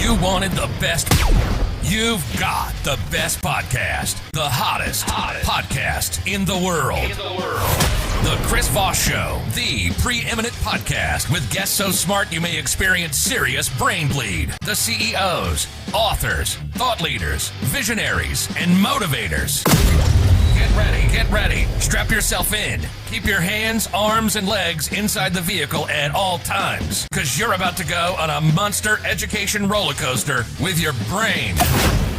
You wanted the best. You've got the best podcast. The hottest podcast in the world. The Chris Voss Show, the preeminent podcast with guests so smart you may experience serious brain bleed. The CEOs, authors, thought leaders, visionaries, and motivators. Get ready. Strap yourself in. Keep your hands, arms, and legs inside the vehicle at all times, because you're about to go on a monster education roller coaster with your brain.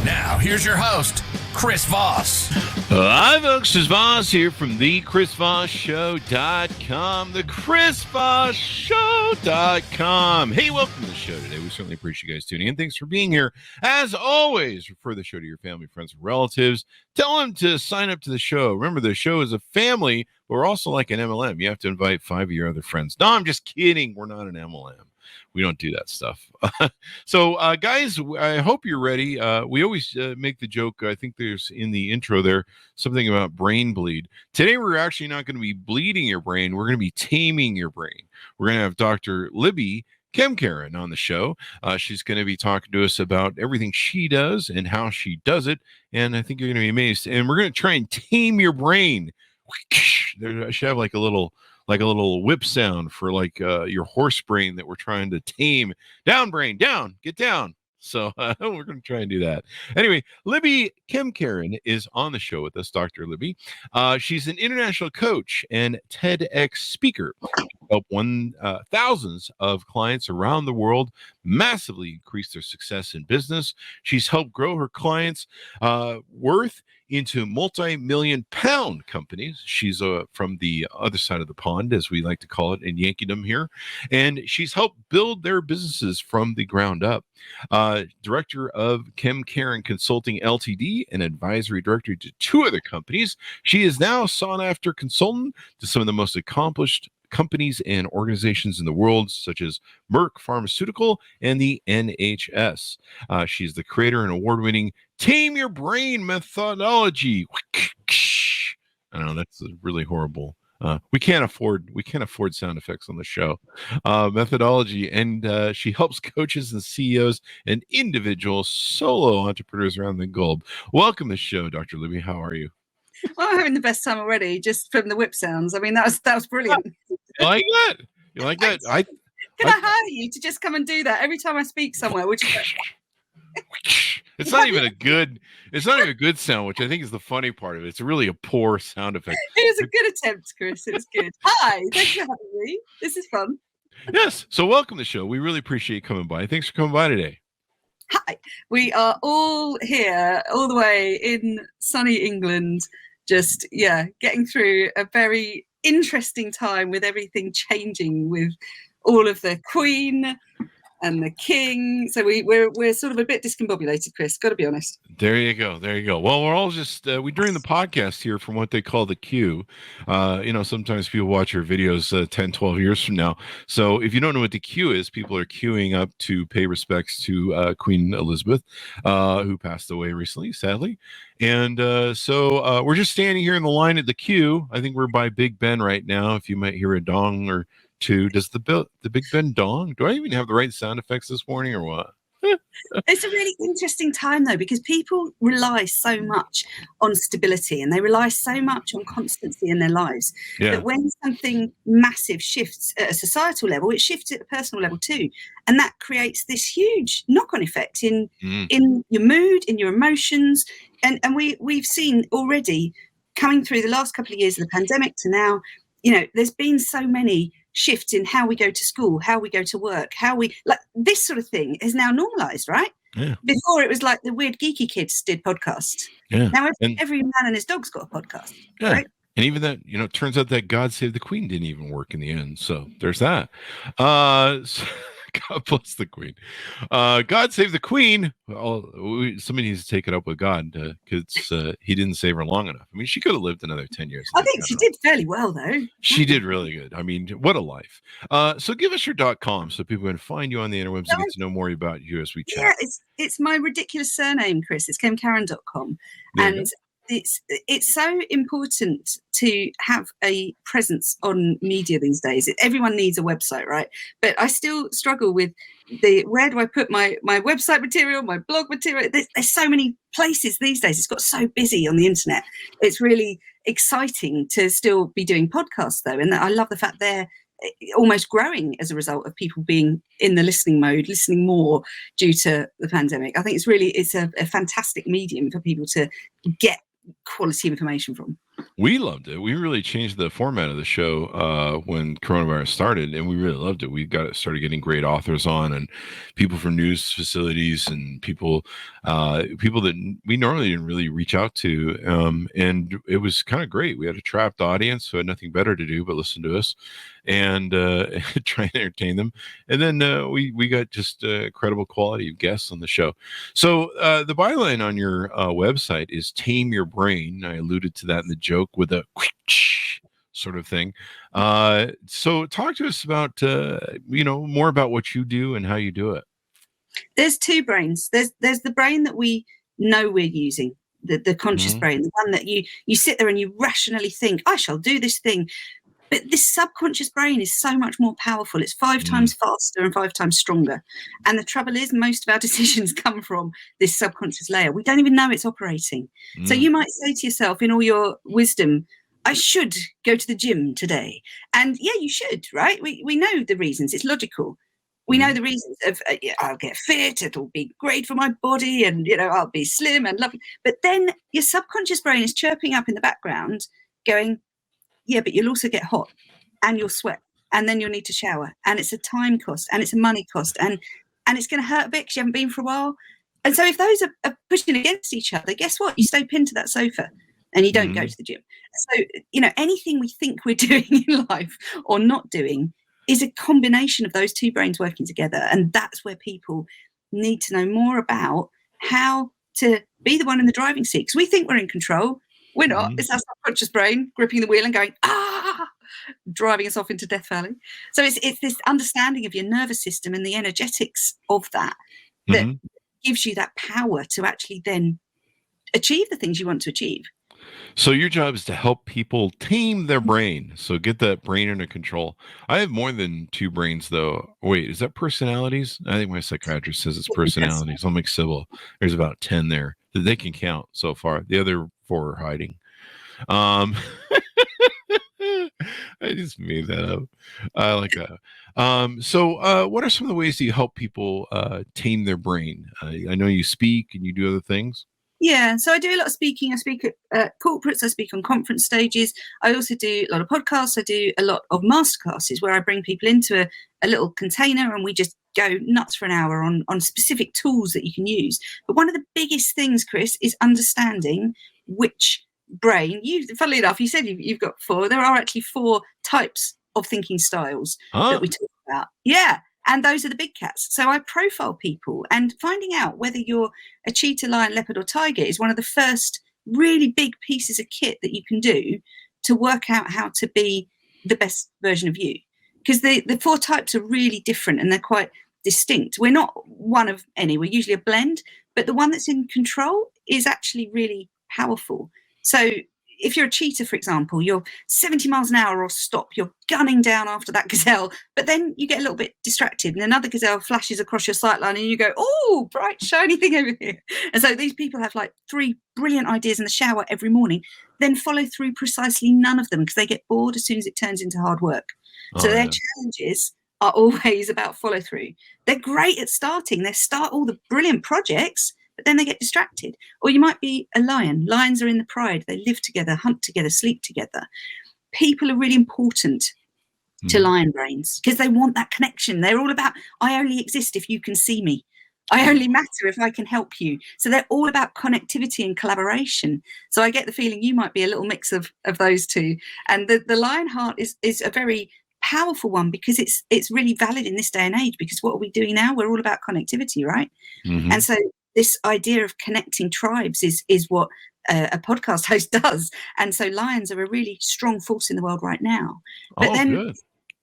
Now, here's your host, Chris Voss. Hi, folks. Chris Voss here from thechrisvossshow.com. thechrisvossshow.com. Hey, welcome to the show today. We certainly appreciate you guys tuning in. Thanks for being here. As always, refer the show to your family, friends, and relatives. Tell them to sign up to the show. Remember, the show is a family, but we're also like an MLM. You have to invite 5 of your other friends. No, I'm just kidding. We're not an MLM. We don't do that stuff. So, guys, I hope you're ready. We always make the joke. I think there's in the intro there something about brain bleed. Today, we're actually not going to be bleeding your brain. We're going to be taming your brain. We're going to have Dr. Libby Kemkaran on the show. She's going to be talking to us about everything she does and how she does it. And I think you're going to be amazed. And we're going to try and tame your brain. I should have like a little whip sound for like your horse brain that we're trying to tame. Down, brain, down, get down. So we're going to try and do that. Anyway, Libby Kemkaran is on the show with us, Dr. Libby. She's an international coach and TEDx speaker. Help thousands of clients around the world massively increase their success in business. She's helped grow her clients' worth into multi-million pound companies. She's from the other side of the pond, as we like to call it in Yankeedom here. And she's helped build their businesses from the ground up. Director of Kemkaran Consulting Ltd, and advisory director to 2 other companies. She is now a sought-after consultant to some of the most accomplished companies and organizations in the world, such as Merck Pharmaceutical and the NHS. She's the creator and award-winning Tame Your Brain methodology. I know that's really horrible. We can't afford sound effects on the show. Methodology, and she helps coaches and CEOs and individual solo entrepreneurs around the globe. Welcome to the show, Dr. Libby. How are you? Well, I'm having the best time already, just from the whip sounds. I mean, that was brilliant. You like that? You like that? Can I hire you to just come and do that every time I speak somewhere? Which it's not even a good sound, which I think is the funny part of it. It's really a poor sound effect. It was a good attempt, Chris. It was good. Hi, thanks for having me. This is fun. Yes. So welcome to the show. We really appreciate you coming by. Thanks for coming by today. Hi. We are all here, all the way in sunny England, just, getting through a very interesting time with everything changing, with all of the Queen and the King. So we're sort of a bit discombobulated, Chris, got to be honest. There you go. Well, we're all just we doing the podcast here from what they call the queue. Sometimes people watch your videos 10, 12 years from now. So if you don't know what the queue is, people are queuing up to pay respects to Queen Elizabeth, who passed away recently, sadly. And so we're just standing here in the line at the queue. I think we're by Big Ben right now. If you might hear a dong or two. Does the Big Ben dong? Do I even have the right sound effects this morning or what? It's a really interesting time, though, because people rely so much on stability and they rely so much on constancy in their lives that when something massive shifts at a societal level, it shifts at a personal level too. And that creates this huge knock-on effect in your mood, in your emotions. And we've seen already, coming through the last couple of years of the pandemic to now, there's been so many shifts in how we go to school, how we go to work, this sort of thing is now normalized, right? Yeah. Before it was like the weird geeky kids did podcasts. Yeah. Now every man and his dog's got a podcast. Yeah. Right? And even that, it turns out that God Save the Queen didn't even work in the end. So there's that. God bless the Queen. God save the Queen. Somebody needs to take it up with God because he didn't save her long enough. I mean, she could have lived another 10 years. I think she did fairly well, though. She did really good. I mean, what a life. So give us your .com so people can find you on the interwebs and get to know more about you as we chat. Yeah, it's my ridiculous surname, Chris. It's Kemkaran.com. And it's so important to have a presence on media these days. Everyone needs a website, right? But I still struggle with where do I put my website material, my blog material? There's so many places these days. It's got so busy on the internet. It's really exciting to still be doing podcasts though, and I love the fact they're almost growing as a result of people being in the listening mode, listening more due to the pandemic. I think it's a fantastic medium for people to get quality information from. We loved it. We really changed the format of the show when coronavirus started, and we really loved it. We started getting great authors on, and people from news facilities, and people that we normally didn't really reach out to. And it was kind of great. We had a trapped audience who had nothing better to do but listen to us and try and entertain them. And then we got just credible quality of guests on the show. So the byline on your website is "Tame Your Brain." I alluded to that in the joke with a sort of thing. So talk to us about more about what you do and how you do it. There's two brains. There's the brain that we know we're using, the conscious brain, the one that you sit there and you rationally think, I shall do this thing. But this subconscious brain is so much more powerful. It's 5 times faster and 5 times stronger. And the trouble is, most of our decisions come from this subconscious layer. We don't even know it's operating. So you might say to yourself, in all your wisdom, I should go to the gym today. And yeah, you should, right? We know the reasons. It's logical. We know the reasons of I'll get fit, it'll be great for my body, and I'll be slim and lovely. But then your subconscious brain is chirping up in the background going, yeah, but you'll also get hot and you'll sweat and then you'll need to shower, and it's a time cost and it's a money cost and it's going to hurt a bit because you haven't been for a while. And so if those are pushing against each other, guess what? You stay pinned to that sofa and you don't go to the gym. So, anything we think we're doing in life or not doing is a combination of those two brains working together. And that's where people need to know more about how to be the one in the driving seat. Because we think we're in control. We're not. It's our subconscious brain gripping the wheel and going, driving us off into Death Valley. So it's this understanding of your nervous system and the energetics of that gives you that power to actually then achieve the things you want to achieve. So your job is to help people tame their brain. So get that brain under control. I have more than 2 brains, though. Wait, is that personalities? I think my psychiatrist says it's personalities. I'll make civil. There's about 10 there that they can count so far. The other 4 are hiding. I just made that up. I like that. So what are some of the ways that you help people tame their brain? I know you speak and you do other things. Yeah, so I do a lot of speaking. I speak at corporates. I speak on conference stages. I also do a lot of podcasts. I do a lot of masterclasses where I bring people into a little container and we just go nuts for an hour on specific tools that you can use. But one of the biggest things, Chris, is understanding which brain. Funnily enough, you said you've got 4. There are actually 4 types of thinking styles that we talk about. Yeah. And those are the big cats. So I profile people, and finding out whether you're a cheetah, lion, leopard or tiger is one of the first really big pieces of kit that you can do to work out how to be the best version of you. Because the 4 types are really different and they're quite distinct. We're not one of any. We're usually a blend. But the one that's in control is actually really powerful. So if you're a cheetah, for example, you're 70 miles an hour or stop, you're gunning down after that gazelle, but then you get a little bit distracted and another gazelle flashes across your sight line and you go, oh, bright, shiny thing over here. And so these people have like 3 brilliant ideas in the shower every morning, then follow through precisely none of them because they get bored as soon as it turns into hard work. So their challenges are always about follow through. They're great at starting. They start all the brilliant projects, but then they get distracted. Or you might be a lion. Lions are in the pride. They live together, hunt together, sleep together. People are really important to lion brains because they want that connection. They're all about, I only exist if you can see me. I only matter if I can help you. So they're all about connectivity and collaboration. So I get the feeling you might be a little mix of those two. And the lion heart is a very powerful one because it's really valid in this day and age, because what are we doing now? We're all about connectivity, right? And so this idea of connecting tribes is what a podcast host does. And so lions are a really strong force in the world right now. But then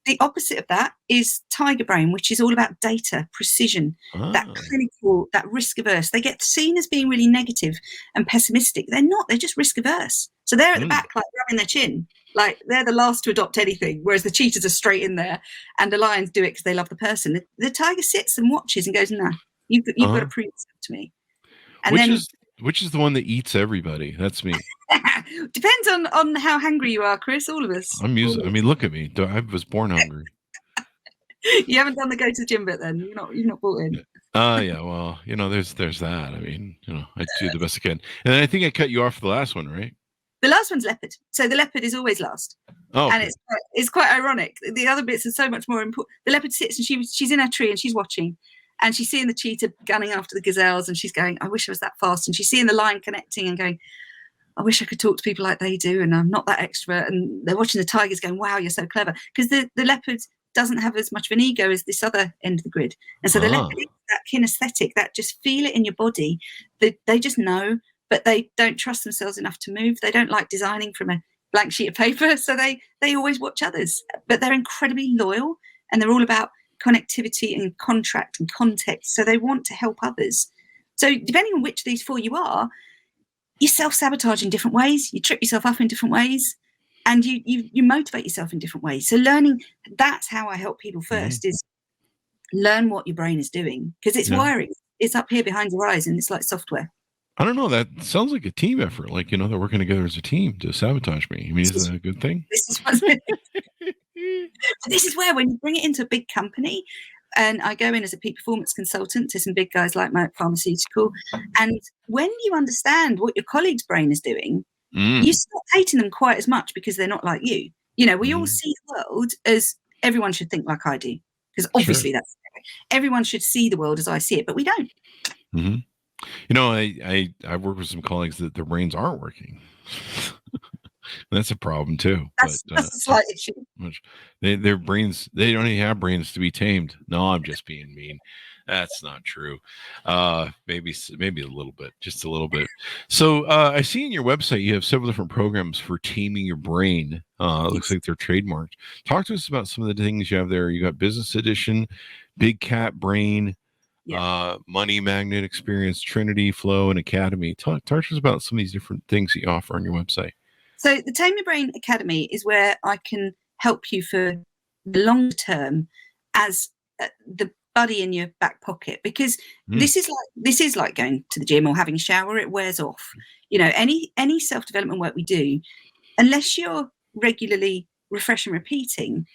The opposite of that is tiger brain, which is all about data, precision, that clinical, that risk averse. They get seen as being really negative and pessimistic. They're not, they're just risk averse. So they're at the back, like rubbing their chin, like they're the last to adopt anything, whereas the cheetahs are straight in there and the lions do it because they love the person. The tiger sits and watches and goes, nah, you've got to prove yourself to me. And which is the one that eats everybody? That's me. Depends on how hungry you are, Chris. All of us. I mean, look at me. I was born hungry. You haven't done the go to the gym bit then. You're not bought in. Yeah. Well, there's that. I mean, I do the best I can. And then I think I cut you off for the last one, right? The last one's leopard. So the leopard is always last. Oh, and it's quite ironic. The other bits are so much more important. The leopard sits and she's in her tree and she's watching. And she's seeing the cheetah gunning after the gazelles and she's going, I wish I was that fast. And she's seeing the lion connecting and going, I wish I could talk to people like they do and I'm not that extrovert. And they're watching the tigers going, wow, you're so clever. Because the leopard doesn't have as much of an ego as this other end of the grid. And so the leopard is that kinesthetic, that just feel it in your body. They just know, but they don't trust themselves enough to move. They don't like designing from a blank sheet of paper. So they always watch others. But they're incredibly loyal and they're all about connectivity and contract and context. So they want to help others. So depending on which of these four you are, you self-sabotage in different ways, you trip yourself up in different ways, and you motivate yourself in different ways. So learning, that's how I help people first, is learn what your brain is doing, because it's wiring. It's up here behind your eyes and it's like software. I don't know. That sounds like a team effort. Like, they're working together as a team to sabotage me. I mean, isn't that a good thing? This is where, when you bring it into a big company, and I go in as a peak performance consultant to some big guys like Merck Pharmaceutical, and when you understand what your colleague's brain is doing, you stop hating them quite as much because they're not like you. We all see the world as everyone should think like I do, because obviously that's everyone should see the world as I see it, but we don't. I work with some colleagues that their brains aren't working. That's a problem too. That's a slight issue. Their brains, they don't even have brains to be tamed. No, I'm just being mean. That's not true. Maybe a little bit, just a little bit. So I see in your website you have several different programs for taming your brain. It looks like they're trademarked. Talk to us about some of the things you have there. You got Business Edition, Big Cat Brain, Money Magnet Experience, Trinity, Flow, and Academy. Talk to us about some of these different things that you offer on your website. So the Tame Your Brain Academy is where I can help you for the long term as the buddy in your back pocket, because this is like going to the gym or having a shower. It wears off. Any self-development work we do, unless you're regularly refresh and repeating,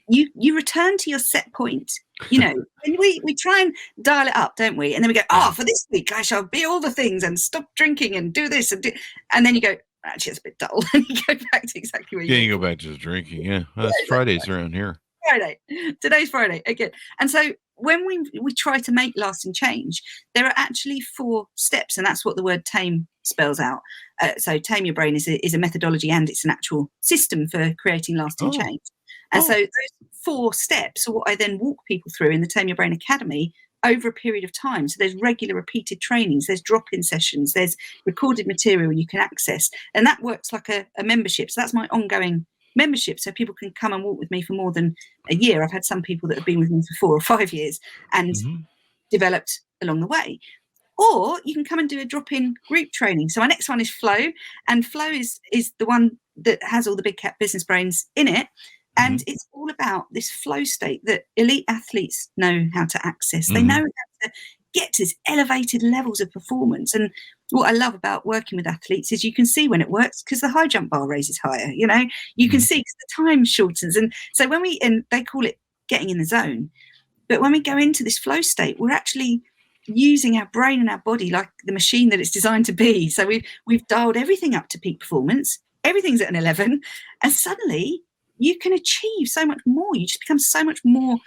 you return to your set point. And we try and dial it up, don't we? And then we go, for this week I shall be all the things and stop drinking and do this and then you go, actually it's a bit dull, and you go back to exactly where you go back to just drinking. Well, that's Fridays around here. Today's Friday again. And so when we try to make lasting change, there are actually 4 steps, and that's what the word tame spells out. So Tame Your Brain is a methodology, and it's an actual system for creating lasting change. And so those 4 steps are what I then walk people through in the Tame Your Brain Academy over a period of time. So there's regular repeated trainings, there's drop-in sessions, there's recorded material you can access, and that works like a membership. So that's my ongoing membership, so people can come and walk with me for more than a year. I've had some people that have been with me for 4 or 5 years and developed along the way. Or you can come and do a drop-in group training. So our next one is Flow, and Flow is the one that has all the big cat business brains in it. And it's all about this flow state that elite athletes know how to access. They know how to get to elevated levels of performance. And what I love about working with athletes is you can see when it works, because the high jump bar raises higher. You can see because the time shortens. And so and they call it getting in the zone. But when we go into this flow state, we're actually using our brain and our body like the machine that it's designed to be. So we've dialed everything up to peak performance. Everything's at an 11, and suddenly you can achieve so much more. You just become so much more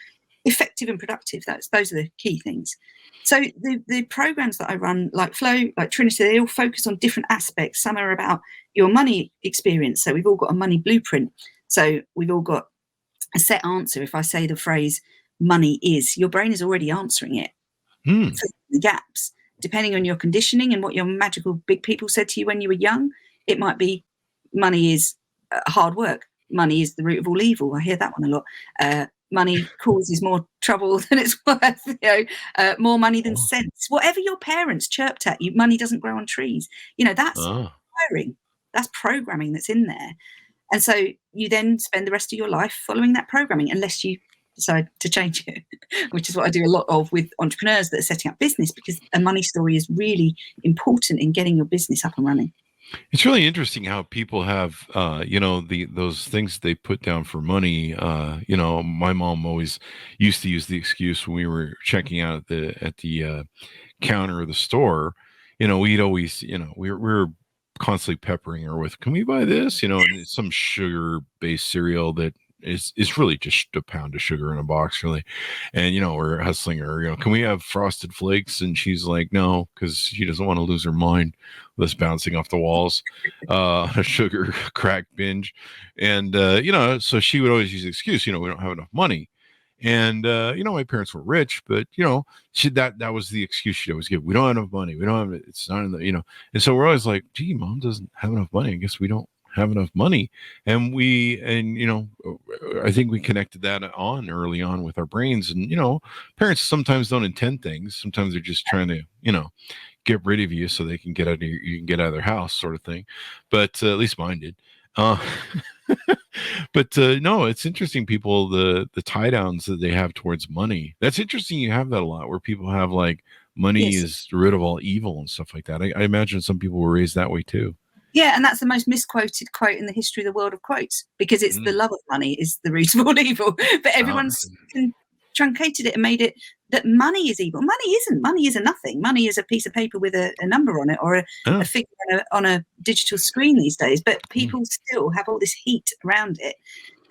effective and productive. Those are the key things. So the programs that I run, like Flow, like Trinity, they all focus on different aspects. Some are about your money experience. So we've all got a money blueprint. So we've all got a set answer. If I say the phrase money is, your brain is already answering it. For the gaps, depending on your conditioning and what your magical big people said to you when you were young, it might be money is hard work. money is the root of all evil. I hear that one a lot. Money causes more trouble than it's worth. More money than sense. Whatever your parents chirped at you, money doesn't grow on trees. That's wiring. That's programming that's in there. And so you then spend the rest of your life following that programming, unless you decide to change it, which is what I do a lot of with entrepreneurs that are setting up business, because a money story is really important in getting your business up and running. It's really interesting how people have, those things they put down for money. My mom always used to use the excuse when we were checking out at the counter of the store. We'd always, we were constantly peppering her with, "Can we buy this?" And some sugar-based cereal that is really just a pound of sugar in a box, really. And we're hustling her, "Can we have Frosted Flakes?" And she's like, "No," because she doesn't want to lose her mind with us bouncing off the walls, a sugar crack binge. And so she would always use the excuse, we don't have enough money. And my parents were rich, but that was the excuse she'd always give. "We don't have enough money, we don't have it's not in the," and so we're always like, "Gee, Mom doesn't have enough money, I guess we don't have enough money." And I think we connected that on early on with our brains. And parents sometimes don't intend things. Sometimes they're just trying to get rid of you so they can you can get out of their house, sort of thing. But at least mine did. But no, it's interesting, people, the tie downs that they have towards money. That's interesting. You have that a lot, where people have like, money is the root of all evil and stuff like that. I imagine some people were raised that way too. Yeah, and that's the most misquoted quote in the history of the world of quotes, because it's the love of money is the root of all evil. But everyone's truncated it and made it that money is evil. Money isn't. Money is a nothing. Money is a piece of paper with a number on it, or a figure on a digital screen these days. But people still have all this heat around it.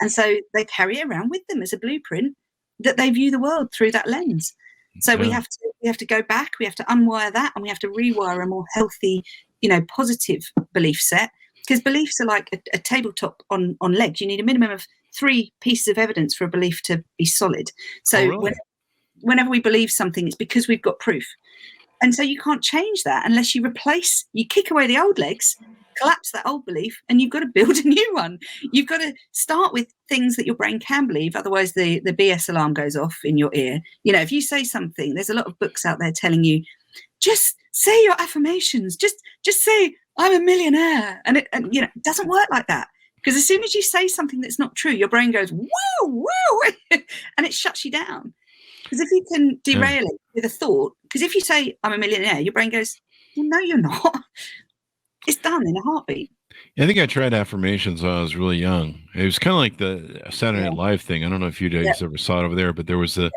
And so they carry it around with them as a blueprint that they view the world through that lens. So we have to go back, we have to unwire that, and we have to rewire a more healthy, positive belief set, because beliefs are like a tabletop on legs. You need a minimum of 3 pieces of evidence for a belief to be solid. So whenever we believe something, it's because we've got proof. And so you can't change that unless you kick away the old legs, collapse that old belief, and you've got to build a new one. You've got to start with things that your brain can believe. Otherwise the BS alarm goes off in your ear. If you say something, there's a lot of books out there telling you, just say your affirmations, just say, "I'm a millionaire." And it doesn't work like that. Because as soon as you say something that's not true, your brain goes, "Whoa, whoa," and it shuts you down. Because if you can derail it with a thought, because if you say, "I'm a millionaire," your brain goes, "Well, no, you're not." It's done in a heartbeat. I think I tried affirmations when I was really young. It was kind of like the Saturday Night Live thing. I don't know if you guys ever saw it over there, but there was the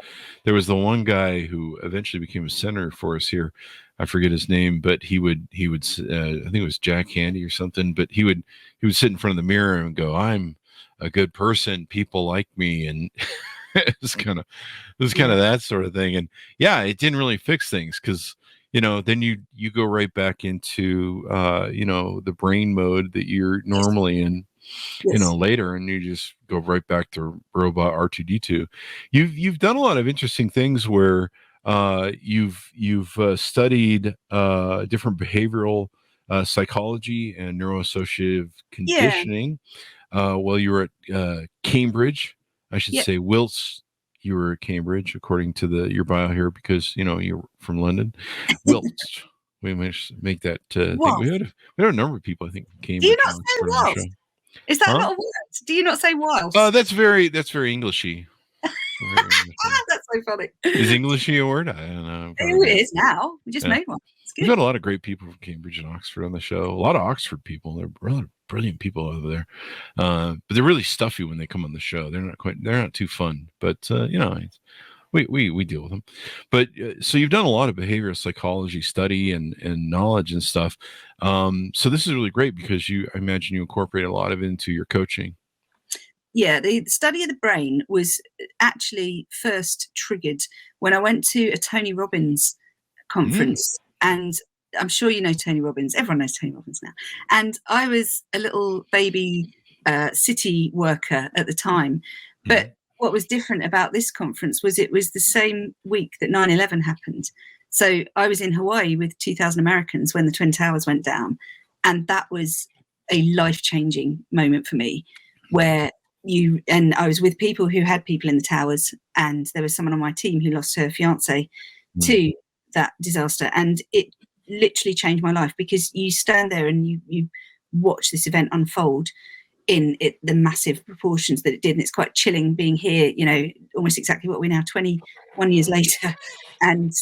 one guy who eventually became a senator for us here. I forget his name, but he would I think it was Jack Handy or something, but he would sit in front of the mirror and go, "I'm a good person, people like me." And it was kind of that sort of thing. And it didn't really fix things, because then you go right back into the brain mode that you're normally in later, and you just go right back to robot R2D2. You've done a lot of interesting things where you've studied different behavioral psychology and neuroassociative conditioning while you were at Cambridge. I should say Wilts. You were at Cambridge, according to your bio here, because you're from London. Wilts. We managed to make that thing. We had a number of people, I think, from Cambridge. Do you not say whilst? Is that not a word? Do you not say whilst? That's very Englishy. That's so funny. Is Englishy a word? I don't know. It is now. We just made one. We've had a lot of great people from Cambridge and Oxford on the show. A lot of Oxford people. They're really brilliant people over there. But they're really stuffy when they come on the show. They're not too fun. But we deal with them. But so you've done a lot of behavioral psychology study and knowledge and stuff. So this is really great, because I imagine you incorporate a lot of it into your coaching. Yeah, the study of the brain was actually first triggered when I went to a Tony Robbins conference. And I'm sure you know Tony Robbins. Everyone knows Tony Robbins now. And I was a little baby city worker at the time. But what was different about this conference was it was the same week that 9/11 happened. So I was in Hawaii with 2,000 Americans when the Twin Towers went down. And that was a life-changing moment for me, where I was with people who had people in the towers, and there was someone on my team who lost her fiance to that disaster, and it literally changed my life, because you stand there and you watch this event unfold in the massive proportions that it did, and it's quite chilling being here, almost exactly what we're now 21 years later, and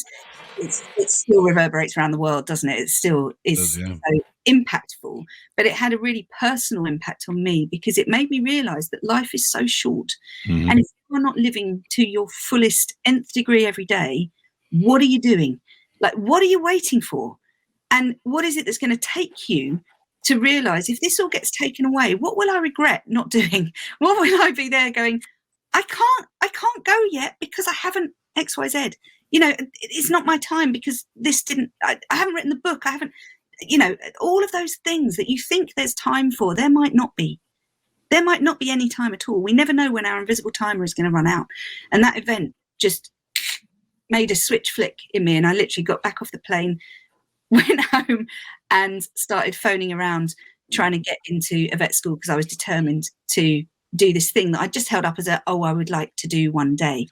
it still reverberates around the world, doesn't it? It still is so impactful, but it had a really personal impact on me, because it made me realize that life is so short, and if you're not living to your fullest nth degree every day, what are you doing? Like, what are you waiting for? And what is it that's going to take you to realize, if this all gets taken away, what will I regret not doing? What will I be there going, I can't go yet because I haven't XYZ. It's not my time because I haven't written the book. I haven't, all of those things that you think there's time for, there might not be. There might not be any time at all. We never know when our invisible timer is going to run out. And that event just made a switch flick in me. And I literally got back off the plane, went home and started phoning around trying to get into a vet school, because I was determined to do this thing that I just held up as I would like to do one day.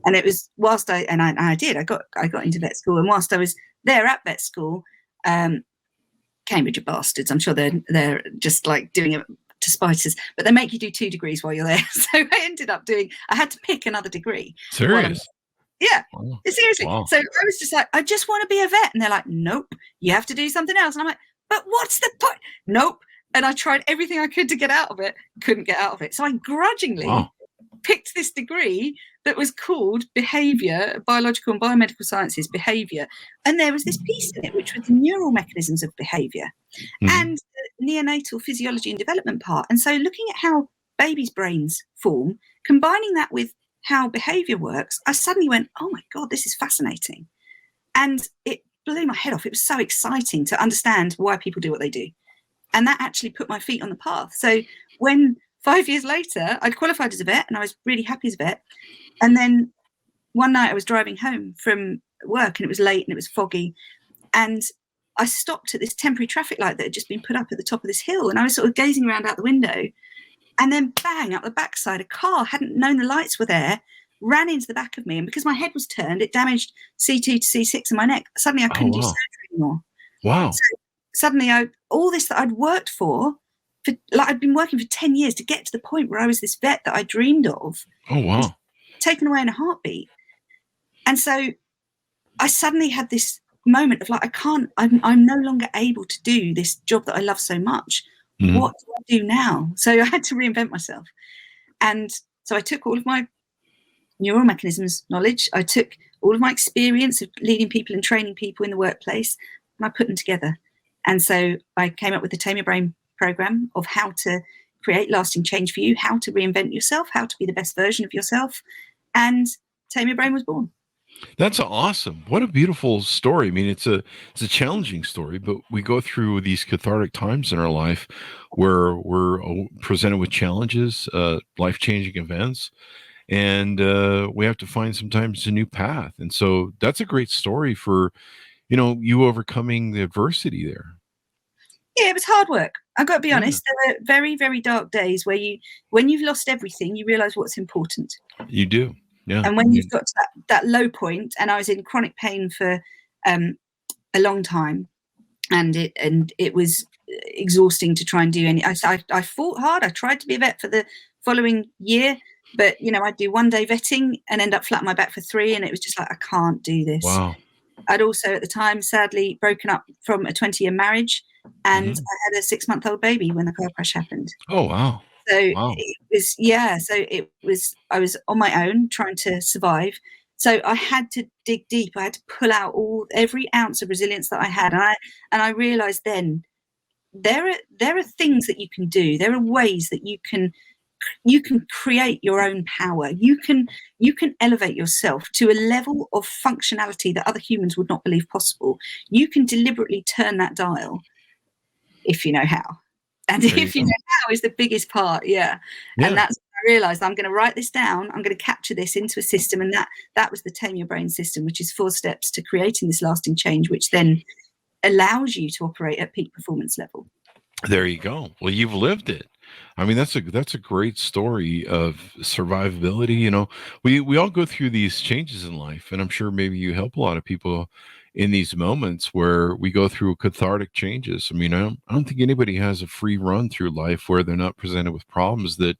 And it was I got into vet school, and whilst I was there at vet school, Cambridge are bastards. I'm sure they're just like doing it to spite us, but they make you do 2 degrees while you're there. So I ended up I had to pick another degree. Serious? Yeah, wow. Seriously. Wow. So I was just like, I just want to be a vet. And they're like, nope, you have to do something else. And I'm like, but what's the point? Nope. And I tried everything I could to get out of it, couldn't get out of it. So I grudgingly picked this degree that was called Biological and Biomedical Sciences Behaviour. And there was this piece in it, which was the neural mechanisms of behaviour and the neonatal physiology and development part. And so looking at how babies' brains form, combining that with how behaviour works, I suddenly went, oh my God, this is fascinating. And it blew my head off. It was so exciting to understand why people do what they do. And that actually put my feet on the path. So when 5 years later, I'd qualified as a vet and I was really happy as a vet. And then one night I was driving home from work and it was late and it was foggy. And I stopped at this temporary traffic light that had just been put up at the top of this hill. And I was sort of gazing around out the window. And then bang, up the backside, a car, hadn't known the lights were there, ran into the back of me. And because my head was turned, it damaged C2 to C6 in my neck. Suddenly I couldn't do surgery anymore. Wow. So suddenly all this that I'd worked for I'd been working for 10 years to get to the point where I was this vet that I dreamed of. Oh, wow. Taken away in a heartbeat. And so I suddenly had this moment of like, I'm no longer able to do this job that I love so much. What do I do now? So I had to reinvent myself. And so I took all of my neural mechanisms knowledge. I took all of my experience of leading people and training people in the workplace, and I put them together. And so I came up with the Tame Your Brain program of how to create lasting change for you, how to reinvent yourself, how to be the best version of yourself. And Tame Your Brain was born. That's awesome. What a beautiful story. I mean, it's a challenging story, but we go through these cathartic times in our life where we're presented with challenges, life-changing events, and we have to find sometimes a new path. And so that's a great story for, you overcoming the adversity there. Yeah, it was hard work. I've got to be honest. There were very, very dark days where when you've lost everything, you realize what's important. You do. Yeah. And when you've got to that low point, and I was in chronic pain for a long time, and it was exhausting to try and do any. I fought hard. I tried to be a vet for the following year, but I'd do 1 day vetting and end up flat on my back for 3, and it was just like, I can't do this. Wow. I'd also at the time sadly broken up from a 20-year marriage, and I had a 6-month-old baby when the car crash happened. Oh wow. So it was, I was on my own trying to survive. So I had to dig deep. I had to pull out every ounce of resilience that I had. And I realized then there are things that you can do. There are ways that you can create your own power. You can elevate yourself to a level of functionality that other humans would not believe possible. You can deliberately turn that dial if you know how. And if you know how is the biggest part, yeah. And that's when I realized I'm going to write this down. I'm going to capture this into a system. And that was the Tame Your Brain system, which is 4 steps to creating this lasting change, which then allows you to operate at peak performance level. There you go. Well, you've lived it. I mean, that's a great story of survivability. You know, we all go through these changes in life, and I'm sure maybe you help a lot of people in these moments where we go through cathartic changes. I mean, I don't think anybody has a free run through life where they're not presented with problems that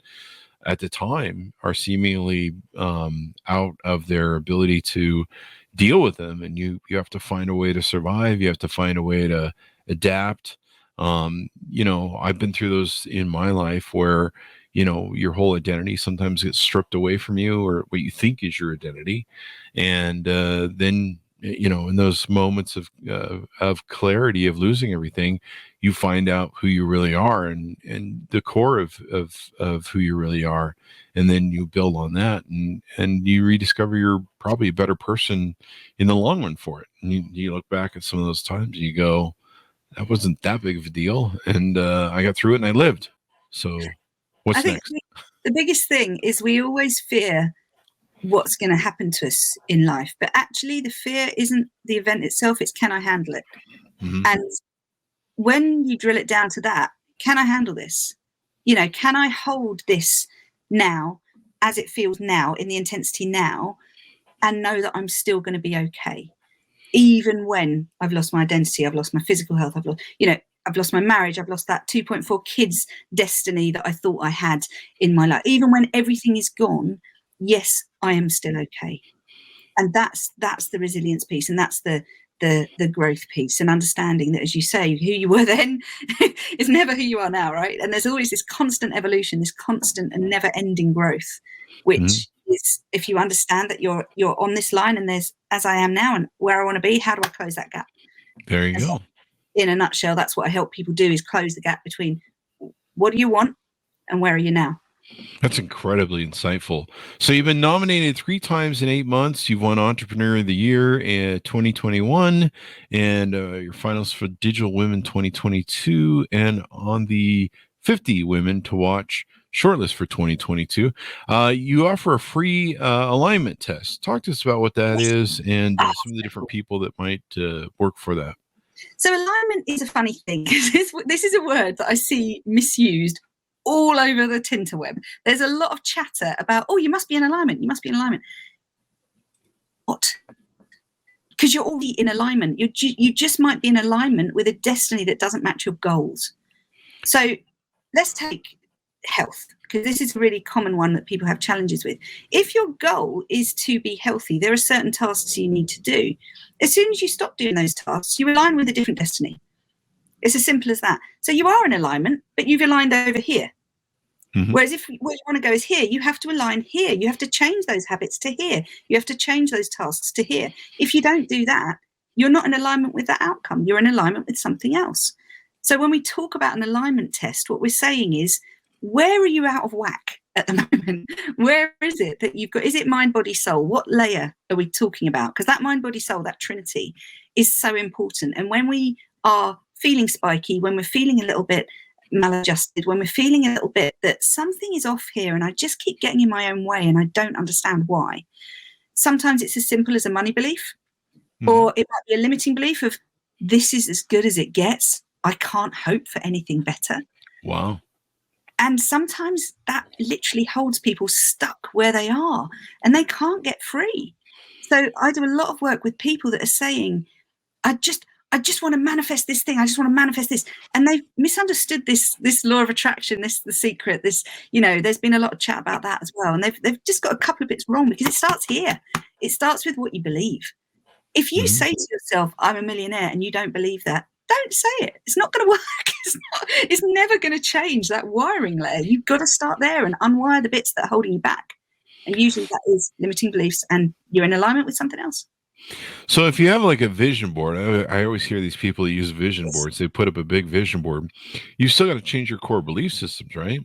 at the time are seemingly out of their ability to deal with them, and you have to find a way to survive. You have to find a way to adapt. You know, I've been through those in my life where, you know, your whole identity sometimes gets stripped away from you, or what you think is your identity, and then, you know, in those moments of clarity of losing everything, you find out who you really are, and the core of who you really are, and then you build on that, and you rediscover you're probably a better person in the long run for it. And you look back at some of those times and you go, that wasn't that big of a deal, and I got through it and I lived. So what's next? The biggest thing is we always fear what's going to happen to us in life, but actually the fear isn't the event itself, it's can I handle it? Mm-hmm. And when you drill it down to that, can I handle this? You know, can I hold this now as it feels now, in the intensity now, and know that I'm still going to be okay, even when I've lost my identity, I've lost my physical health, I've lost my marriage, I've lost that 2.4 kids destiny that I thought I had in my life. Even when everything is gone, yes, I am still okay. And that's the resilience piece, and that's the growth piece, and understanding that, as you say, who you were then is never who you are now, right? And there's always this constant evolution, this constant and never-ending growth, which is, if you understand that you're on this line, and there's as I am now and where I want to be, how do I close that gap? There you go. In a nutshell, that's what I help people do, is close the gap between what do you want and where are you now. That's incredibly insightful. So you've been nominated 3 times in 8 months. You've won Entrepreneur of the Year in 2021, and your finalists for Digital Women 2022, and on the 50 Women to Watch shortlist for 2022. You offer a free alignment test. Talk to us about what that is, and some of the different people that might work for that. So alignment is a funny thing. This is a word that I see misused all over the tinterweb. There's a lot of chatter about, oh, you must be in alignment. You must be in alignment. What? Because you're already in alignment. You just might be in alignment with a destiny that doesn't match your goals. So let's take health, because this is a really common one that people have challenges with. If your goal is to be healthy, there are certain tasks you need to do. As soon as you stop doing those tasks, you align with a different destiny. It's as simple as that. So you are in alignment, but you've aligned over here. Mm-hmm. Whereas if where you want to go is here, you have to align here. You have to change those habits to here. You have to change those tasks to here. If you don't do that, you're not in alignment with that outcome. You're in alignment with something else. So when we talk about an alignment test, what we're saying is, where are you out of whack at the moment? Where is it that you've got? Is it mind, body, soul? What layer are we talking about? Because that mind, body, soul, that trinity is so important. And when we are feeling spiky, when we're feeling a little bit maladjusted, when we're feeling a little bit that something is off here and I just keep getting in my own way and I don't understand why. Sometimes it's as simple as a money belief, or it might be a limiting belief of, this is as good as it gets. I can't hope for anything better. Wow. And sometimes that literally holds people stuck where they are and they can't get free. So I do a lot of work with people that are saying, I just want to manifest this thing. I just want to manifest this. And they've misunderstood this law of attraction, the secret, there's been a lot of chat about that as well. And they've just got a couple of bits wrong, because it starts here. It starts with what you believe. If you say to yourself, I'm a millionaire, and you don't believe that, don't say it. It's not going to work. It's never going to change that wiring layer. You've got to start there and unwire the bits that are holding you back. And usually that is limiting beliefs, and you're in alignment with something else. So if you have like a vision board, I always hear these people that use vision boards. They put up a big vision board. You still got to change your core belief systems, right?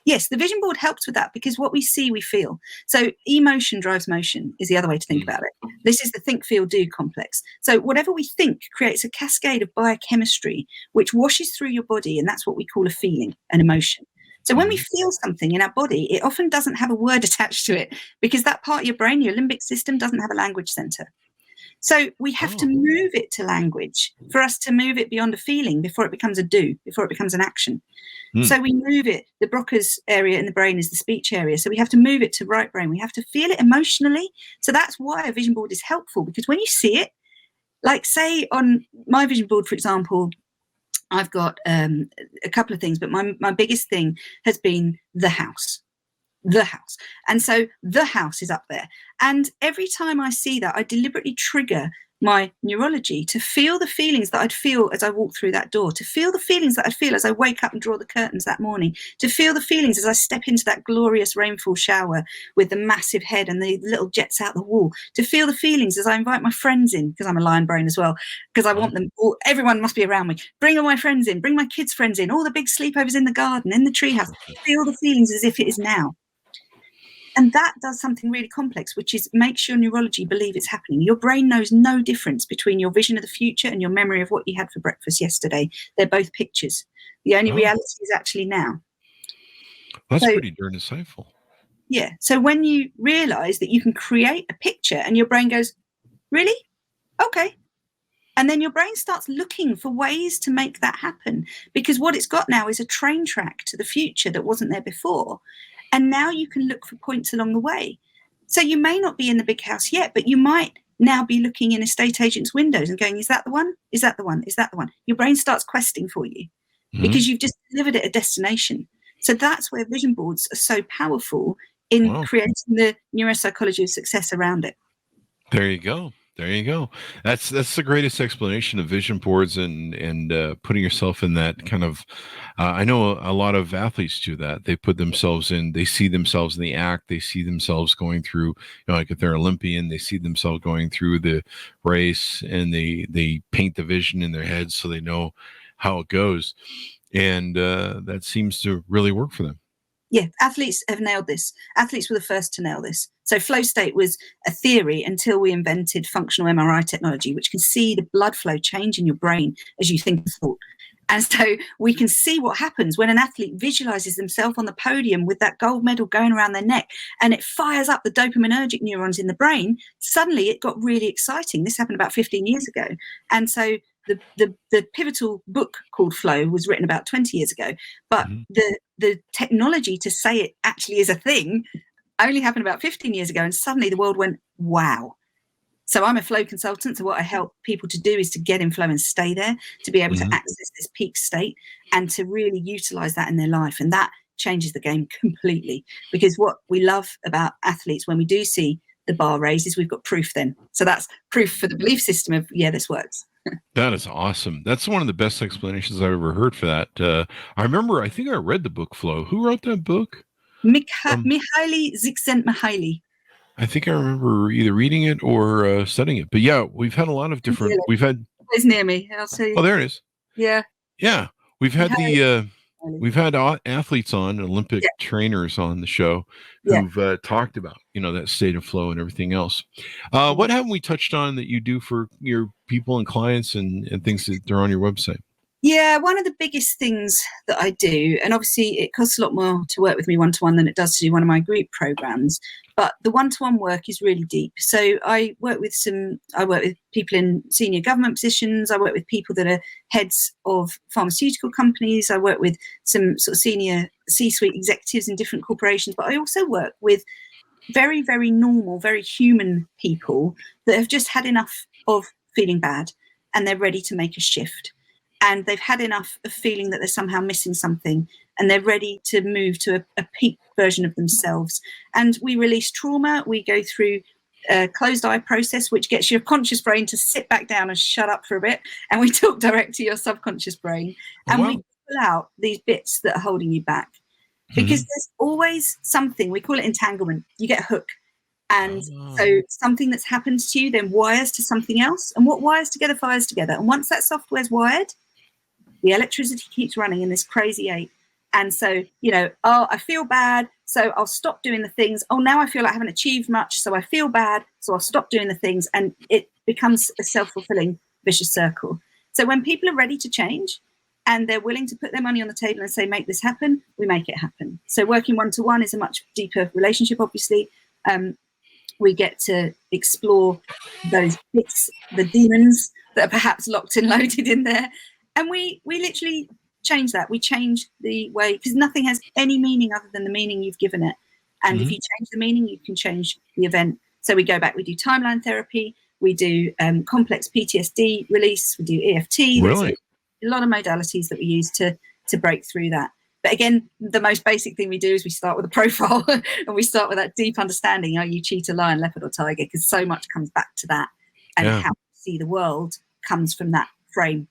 Yes, the vision board helps with that, because what we see, we feel. So emotion drives motion is the other way to think about it. This is the think, feel, do complex. So whatever we think creates a cascade of biochemistry which washes through your body, and that's what we call a feeling, an emotion. So when we feel something in our body, it often doesn't have a word attached to it, because that part of your brain, your limbic system, doesn't have a language center. So we have to move it to language for us to move it beyond a feeling before it becomes a do, before it becomes an action. So we move it. The Broca's area in the brain is the speech area. So we have to move it to right brain. We have to feel it emotionally. So that's why a vision board is helpful, because when you see it, like say on my vision board, for example, I've got a couple of things, but my biggest thing has been the house. And so the house is up there. And every time I see that, I deliberately trigger my neurology to feel the feelings that I'd feel as I walk through that door, to feel the feelings that I'd feel as I wake up and draw the curtains that morning, to feel the feelings as I step into that glorious rainfall shower with the massive head and the little jets out the wall, to feel the feelings as I invite my friends in, because I'm a lion brain as well, because I want them all, everyone must be around me. Bring all my friends in, bring my kids' friends in, all the big sleepovers in the garden, in the treehouse. Feel the feelings as if it is now. And that does something really complex, which is makes your neurology believe it's happening. Your brain knows no difference between your vision of the future and your memory of what you had for breakfast yesterday. They're both pictures. The only reality is actually now. That's pretty darn insightful. Yeah. So when you realize that you can create a picture and your brain goes, really? Okay. And then your brain starts looking for ways to make that happen, because what it's got now is a train track to the future that wasn't there before. And now you can look for points along the way. So you may not be in the big house yet, but you might now be looking in estate agents' windows and going, is that the one? Is that the one? Is that the one? Your brain starts questing for you because you've just delivered it a destination. So that's where vision boards are so powerful in creating the neuropsychology of success around it. There you go. There you go. That's the greatest explanation of vision boards and putting yourself in that kind of. I know a lot of athletes do that. They put themselves in. They see themselves in the act. They see themselves going through. Like if they're Olympian, they see themselves going through the race, and they paint the vision in their heads so they know how it goes, and that seems to really work for them. Yeah, athletes have nailed this. Athletes were the first to nail this. So flow state was a theory until we invented functional MRI technology, which can see the blood flow change in your brain as you think a thought. And so we can see what happens when an athlete visualizes themselves on the podium with that gold medal going around their neck, and it fires up the dopaminergic neurons in the brain. Suddenly it got really exciting. This happened about 15 years ago. And so the pivotal book called Flow was written about 20 years ago, but the technology to say it actually is a thing only happened about 15 years ago, and suddenly the world went, wow. So I'm a flow consultant, so what I help people to do is to get in flow and stay there, to be able to access this peak state and to really utilize that in their life. And that changes the game completely, because what we love about athletes when we do see the bar raise is we've got proof then. So that's proof for the belief system of, yeah, this works. That is awesome. That's one of the best explanations I've ever heard for that. I think I read the book Flow. Who wrote that book? Mihaly Csikszentmihalyi. I think I remember either reading it or studying it. But yeah, we've had a lot of different. Yeah. We've had. It's near me. I'll see. Oh, there it is. Yeah. Yeah, we've had we've had athletes on, Olympic trainers on the show who've talked about that state of flow and everything else. What haven't we touched on that you do for your people and clients and things that are on your website? Yeah, one of the biggest things that I do, and obviously it costs a lot more to work with me one-to-one than it does to do one of my group programs, but the one-to-one work is really deep. So I work with people in senior government positions. I work with people that are heads of pharmaceutical companies. I work with some sort of senior C-suite executives in different corporations, but I also work with very, very normal, very human people that have just had enough of feeling bad and they're ready to make a shift. And they've had enough of feeling that they're somehow missing something, and they're ready to move to a peak version of themselves. And we release trauma. We go through a closed eye process, which gets your conscious brain to sit back down and shut up for a bit. And we talk direct to your subconscious brain. And we pull out these bits that are holding you back. Because there's always something, we call it entanglement. You get a hook. And so something that's happened to you then wires to something else. And what wires together fires together. And once that software's wired, the electricity keeps running in this crazy ape. And so, I feel bad, so I'll stop doing the things. Oh, now I feel like I haven't achieved much, so I feel bad, so I'll stop doing the things. And it becomes a self-fulfilling vicious circle. So when people are ready to change and they're willing to put their money on the table and say, make this happen, we make it happen. So working one-to-one is a much deeper relationship, obviously. We get to explore those bits, the demons that are perhaps locked and loaded in there. And we literally change that. We change the way, because nothing has any meaning other than the meaning you've given it. And if you change the meaning, you can change the event. So we go back, we do timeline therapy, we do complex PTSD release, we do EFT. Really? There's a lot of modalities that we use to break through that. But again, the most basic thing we do is we start with a profile and we start with that deep understanding. Are you cheetah, lion, leopard, or tiger? Because so much comes back to that. And how we see the world comes from that frame.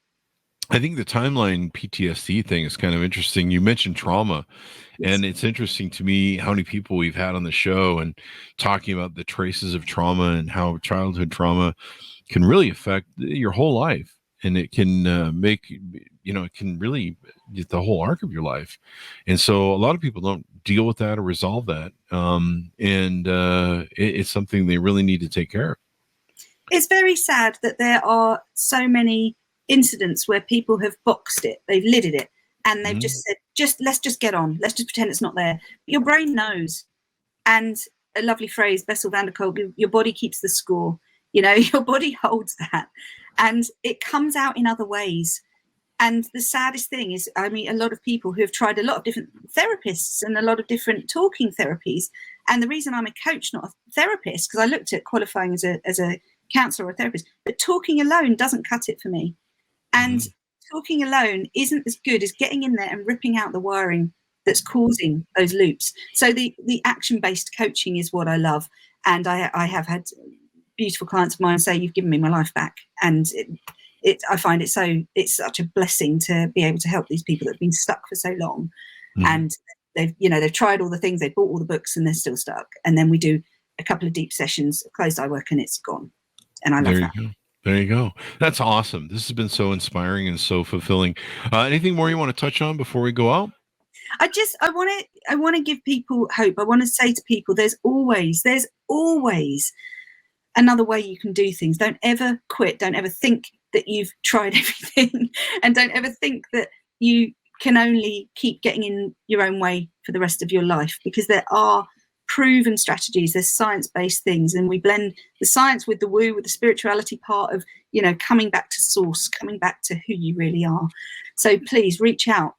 I think the timeline PTSD thing is kind of interesting. You mentioned trauma, and it's interesting to me how many people we've had on the show and talking about the traces of trauma and how childhood trauma can really affect your whole life. And it can make, it can really get the whole arc of your life. And so a lot of people don't deal with that or resolve that. It's something they really need to take care of. It's very sad that there are so many incidents where people have boxed it, they've lidded it, and they've just said, let's just get on, let's just pretend it's not there. But your brain knows. And a lovely phrase, Bessel van der Kolk, your body keeps the score. Your body holds that, and it comes out in other ways. And the saddest thing is, I mean, a lot of people who have tried a lot of different therapists and a lot of different talking therapies. And the reason I'm a coach, not a therapist, because I looked at qualifying as a counselor or a therapist, but talking alone doesn't cut it for me. And talking alone isn't as good as getting in there and ripping out the wiring that's causing those loops. So the action-based coaching is what I love. And I have had beautiful clients of mine say, you've given me my life back. And I find it's such a blessing to be able to help these people that have been stuck for so long. And they've tried all the things, they've bought all the books, and they're still stuck. And then we do a couple of deep sessions, closed eye work, and it's gone. And I love that. There you go. That's awesome. This has been so inspiring and so fulfilling. Anything more you want to touch on before we go out? I want to give people hope. I want to say to people, there's always another way you can do things. Don't ever quit. Don't ever think that you've tried everything, and don't ever think that you can only keep getting in your own way for the rest of your life, because there are proven strategies, there's science-based things, and we blend the science with the woo, with the spirituality part of, coming back to source, coming back to who you really are. So please reach out.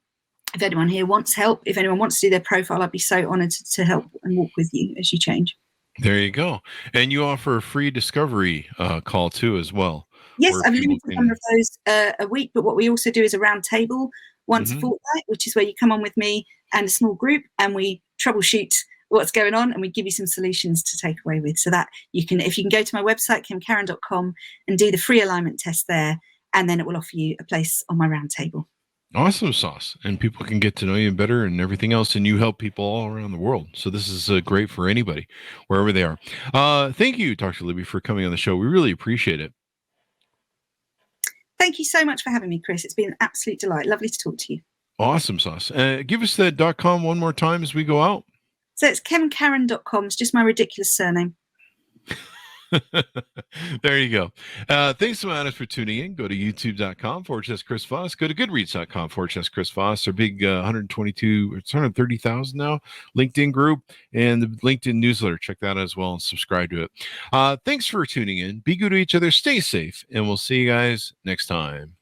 If anyone here wants help, if anyone wants to do their profile, I'd be so honored to help and walk with you as you change. There you go. And you offer a free discovery call too as well. Yes, I've limited a number of those a week, but what we also do is a round table once a fortnight, which is where you come on with me and a small group, and we troubleshoot what's going on, and we give you some solutions to take away with. So that you can go to my website, Kemkaran.com, and do the free alignment test there, and then it will offer you a place on my round table. Awesome sauce. And people can get to know you better and everything else. And you help people all around the world. So this is great for anybody, wherever they are. Thank you, Dr. Libby, for coming on the show. We really appreciate it. Thank you so much for having me, Chris. It's been an absolute delight. Lovely to talk to you. Awesome sauce. Give us that .com one more time as we go out. So it's Kemkaran.com. It's just my ridiculous surname. There you go. Thanks so much for tuning in. Go to youtube.com/Chris Voss. Go to goodreads.com/Chris Voss. Our big 130,000 now LinkedIn group and the LinkedIn newsletter. Check that out as well and subscribe to it. Thanks for tuning in. Be good to each other. Stay safe. And we'll see you guys next time.